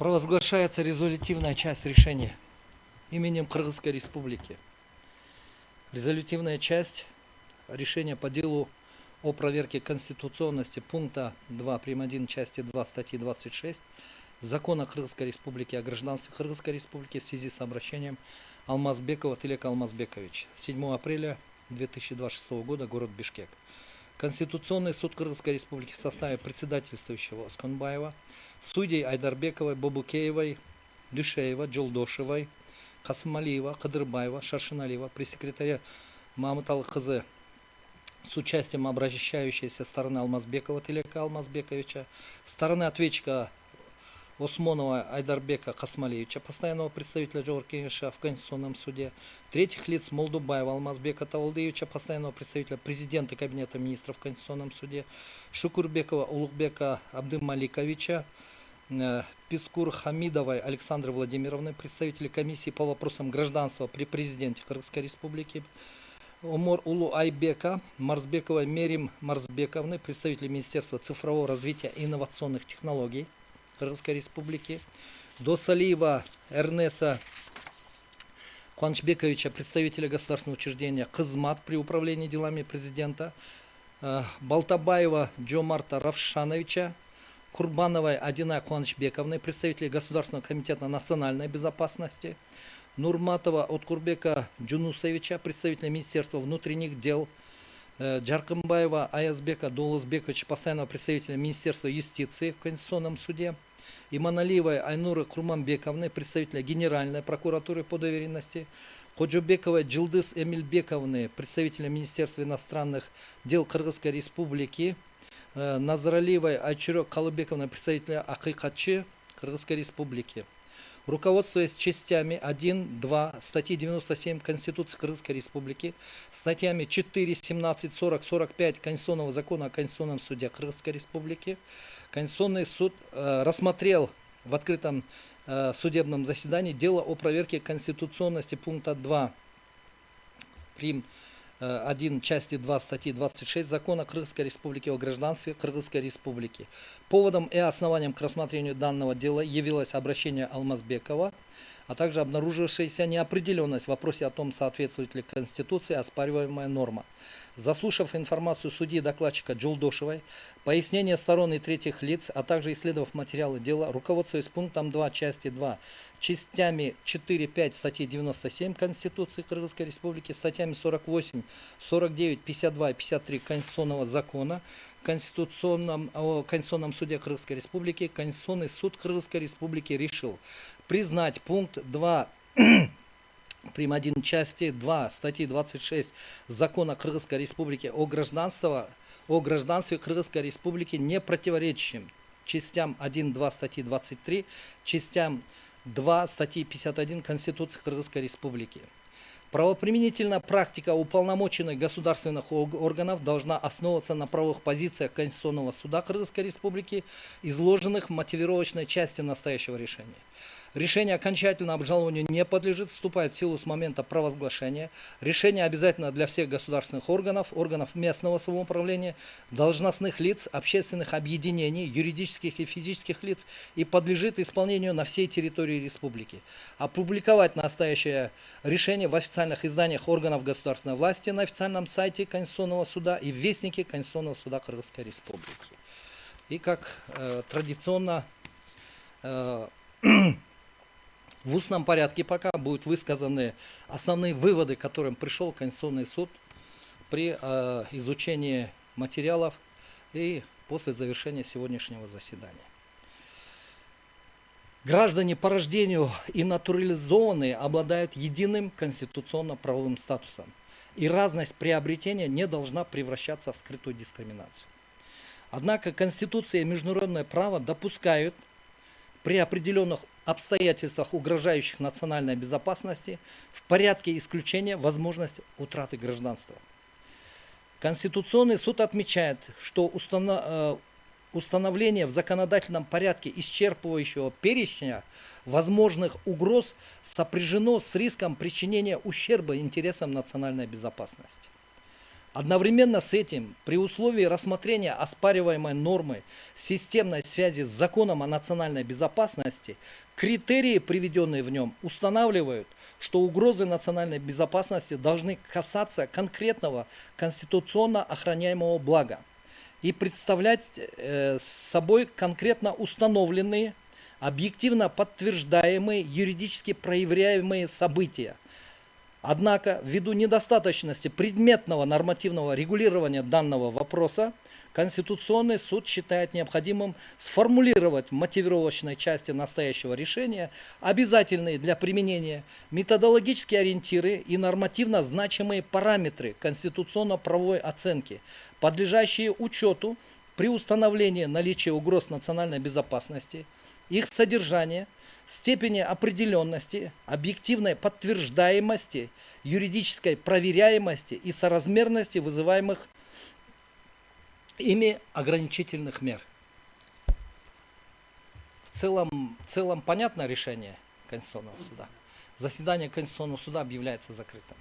Провозглашается резолютивная часть решения именем Кыргызской Республики. Резолютивная часть решения по делу о проверке конституционности пункта 2 прим. 1 части 2 статьи 26 Закона Кыргызской Республики о гражданстве Кыргызской Республики в связи с обращением Алмазбекова Тилека Алмазбековича. 7 апреля 2026 года, город Бишкек. Конституционный суд Кыргызской Республики в составе председательствующего Осконбаева, судей Айдарбековой, Бобукеевой, Дюшеева, Джолдошевой, Касымалиева, Кадырбаева, Шаршиналиева, пресс-секретаря Мамыталы Кызы с участием обращающейся стороны Алмазбекова Тилека Алмазбековича, стороны ответчика Осмонова Айдарбека Касмалиевича, постоянного представителя Джоркевича в Конституционном суде, третьих лиц Молдубаева Алмазбека Тавалдыевича, постоянного представителя президента Кабинета министров в Конституционном суде, Шукурбекова Улугбека Абдымаликовича, Пискур Хамидовой Александры Владимировны, представители комиссии по вопросам гражданства при президенте Кыргызской Республики, Умор Улу Айбека Марсбековой Мерим Марсбековны, представители Министерства цифрового развития и инновационных технологий Кыргызской Республики, Досалиева Эрнеса Куанчбековича, представителя государственного учреждения Кызмат при управлении делами президента, Балтабаева Джомарта Равшановича, Курбановой Адина Куанчбековны, представителей Государственного комитета национальной безопасности, Нурматова Откурбека Джунусовича, представителя Министерства внутренних дел, Джаркымбаева Аязбека Долузбековича, постоянного представителя Министерства юстиции в Конституционном суде, Иманалиевой Айнуры Курманбековны, представителя Генеральной прокуратуры по доверенности, Ходжубековой Джилдыс Эмильбековны, представителя Министерства иностранных дел Кыргызской Республики, Назаралиевой Айчурек Калыбековны, представителя Акыкатчы Кыргызской Республики. Руководствуясь частями 1, 2 статьи 97 Конституции Кыргызской Республики, статьями 4, 17, 40, 45 Конституционного закона о Конституционном суде Кыргызской Республики, Конституционный суд рассмотрел в открытом судебном заседании дело о проверке конституционности пункта 2 прим. 1 части 2 статьи 26 Закона Кыргызской Республики о гражданстве Кыргызской Республики. Поводом и основанием к рассмотрению данного дела явилось обращение Алмазбекова, а также обнаружившаяся неопределенность в вопросе о том, соответствует ли Конституции оспариваемая норма. Заслушав информацию судьи докладчика Джолдошевой, пояснения сторон и третьих лиц, а также исследовав материалы дела, руководствуясь пунктом 2 части 2, частями 4-5 статьи 97 Конституции Кыргызской Республики, статьями 48, 49, 52 и 53 Конституционного закона о Конституционном суде Кыргызской Республики, Конституционный суд Кыргызской Республики решил признать пункт 2 прим. 1 части 2 статьи 26 Закона Кыргызской Республики о гражданстве Кыргызской Республики не противоречащим частям 1-2 статьи 23, частям 2 статьи 51 Конституции Кыргызской Республики. Правоприменительная практика уполномоченных государственных органов должна основываться на правовых позициях Конституционного суда Кыргызской Республики, изложенных в мотивировочной части настоящего решения. Решение окончательно обжалованию не подлежит, вступает в силу с момента провозглашения. Решение обязательно для всех государственных органов, органов местного самоуправления, должностных лиц, общественных объединений, юридических и физических лиц и подлежит исполнению на всей территории республики. Опубликовать настоящее решение в официальных изданиях органов государственной власти, на официальном сайте Конституционного суда и в Вестнике Конституционного суда Кыргызской Республики. И как традиционно в устном порядке пока будут высказаны основные выводы, к которым пришел Конституционный суд при изучении материалов и после завершения сегодняшнего заседания. Граждане по рождению и натурализованные обладают единым конституционно-правовым статусом, и разность приобретения не должна превращаться в скрытую дискриминацию. Однако Конституция и международное право допускают при определенных обстоятельствах, угрожающих национальной безопасности, в порядке исключения возможность утраты гражданства. Конституционный суд отмечает, что установление в законодательном порядке исчерпывающего перечня возможных угроз сопряжено с риском причинения ущерба интересам национальной безопасности. Одновременно с этим, при условии рассмотрения оспариваемой нормы системной связи с законом о национальной безопасности, критерии, приведенные в нем, устанавливают, что угрозы национальной безопасности должны касаться конкретного конституционно охраняемого блага и представлять собой конкретно установленные, объективно подтверждаемые, юридически проверяемые события. Однако, ввиду недостаточности предметного нормативного регулирования данного вопроса, Конституционный суд считает необходимым сформулировать в мотивировочной части настоящего решения обязательные для применения методологические ориентиры и нормативно значимые параметры конституционно-правовой оценки, подлежащие учету при установлении наличия угроз национальной безопасности, их содержания, степени определенности, объективной подтверждаемости, юридической проверяемости и соразмерности вызываемых ими ограничительных мер. В целом понятно решение Конституционного суда. Заседание Конституционного суда объявляется закрытым.